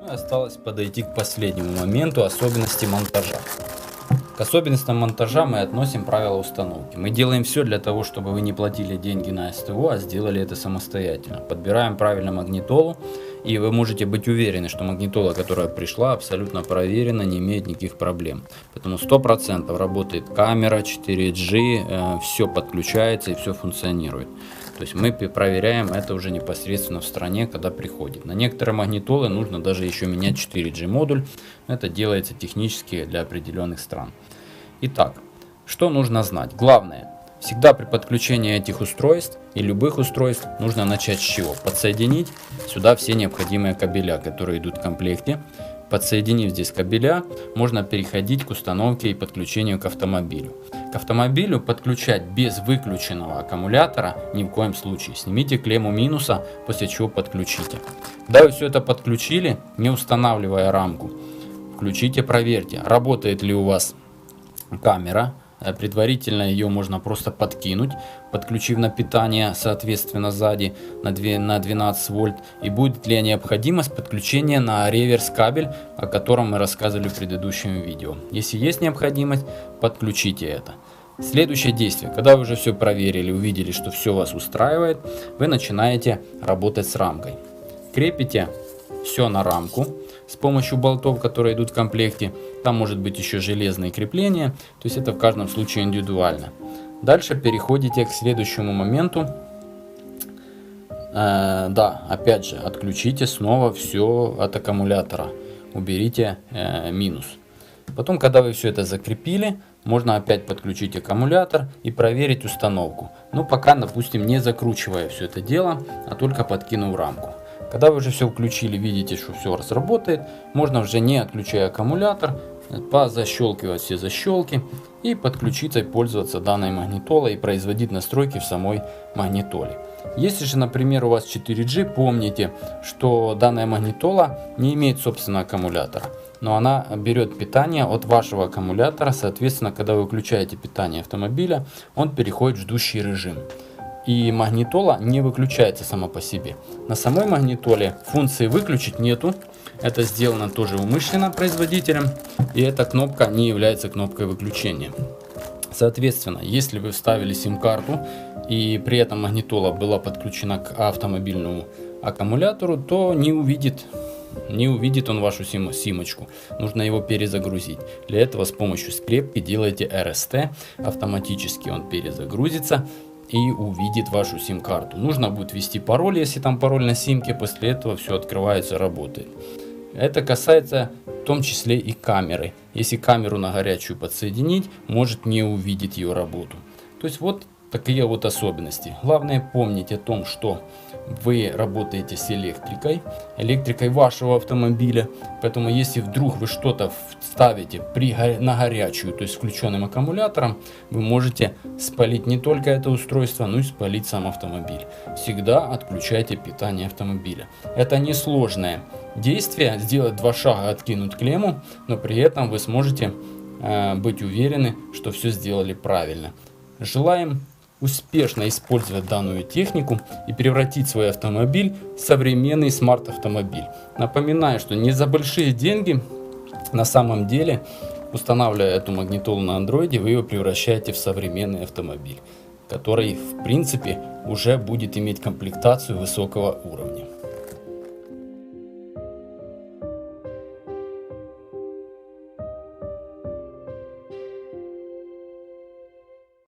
Осталось подойти к последнему моменту — особенности монтажа. К особенностям монтажа мы относим правила установки. Мы делаем все для того, чтобы вы не платили деньги на СТО, а сделали это самостоятельно. Подбираем правильно магнитолу, и вы можете быть уверены, что магнитола, которая пришла, абсолютно проверена, не имеет никаких проблем. Поэтому 100% работает камера, 4G, все подключается и все функционирует. То есть мы проверяем это уже непосредственно в стране, когда приходит. На некоторые магнитолы нужно даже еще менять 4G модуль. Это делается технически для определенных стран. Итак, что нужно знать? Главное, всегда при подключении этих устройств и любых устройств нужно начать с чего? Подсоединить сюда все необходимые кабеля, которые идут в комплекте. Подсоединив здесь кабеля, можно переходить к установке и подключению к автомобилю. К автомобилю подключать без выключенного аккумулятора ни в коем случае. Снимите клемму минуса, после чего подключите. Когда вы все это подключили, не устанавливая рамку, включите, проверьте, работает ли у вас камера. Предварительно ее можно просто подкинуть, подключив на питание, соответственно, сзади на 12 вольт. И будет ли необходимость подключения на реверс кабель, о котором мы рассказывали в предыдущем видео. Если есть необходимость, подключите это. Следующее действие. Когда вы уже все проверили, увидели, что все вас устраивает, вы начинаете работать с рамкой. Крепите все на рамку с помощью болтов, которые идут в комплекте. Там может быть еще железные крепления, то есть это в каждом случае индивидуально. Дальше переходите к следующему моменту. Да, опять же, отключите снова все от аккумулятора, уберите минус. Потом, когда вы все это закрепили, можно опять подключить аккумулятор и проверить установку. Но пока, допустим, не закручивая все это дело, а только подкинув рамку. Когда вы уже все включили, видите, что все разработает, можно уже, не отключая аккумулятор, позащелкивать все защелки и подключиться и пользоваться данной магнитолой и производить настройки в самой магнитоле. Если же, например, у вас 4G, помните, что данная магнитола не имеет собственного аккумулятора, но она берет питание от вашего аккумулятора. Соответственно, когда вы выключаете питание автомобиля, он переходит в ждущий режим. И магнитола не выключается сама по себе. На самой магнитоле функции выключить нету. Это сделано тоже умышленно производителем. И эта кнопка не является кнопкой выключения. Соответственно, если вы вставили сим-карту и при этом магнитола была подключена к автомобильному аккумулятору, то не увидит он вашу симочку. Нужно его перезагрузить. Для этого с помощью скрепки делайте RST. Автоматически он перезагрузится и увидит вашу сим-карту. Нужно будет ввести пароль, если там пароль на симке. После этого все открывается, работает. Это касается в том числе и камеры. Если камеру на горячую подсоединить, может не увидеть ее работу. То есть вот такие вот особенности. Главное помнить о том, что вы работаете с электрикой вашего автомобиля. Поэтому если вдруг вы что-то ставите на горячую, то есть включенным аккумулятором, вы можете спалить не только это устройство, но и спалить сам автомобиль. Всегда отключайте питание автомобиля. Это несложное действие, сделать 2 шага, откинуть клемму, но при этом вы сможете быть уверены, что все сделали правильно. Желаем успешно использовать данную технику и превратить свой автомобиль в современный смарт-автомобиль. Напоминаю, что не за большие деньги, на самом деле, устанавливая эту магнитолу на андроиде, вы его превращаете в современный автомобиль, который в принципе уже будет иметь комплектацию высокого уровня.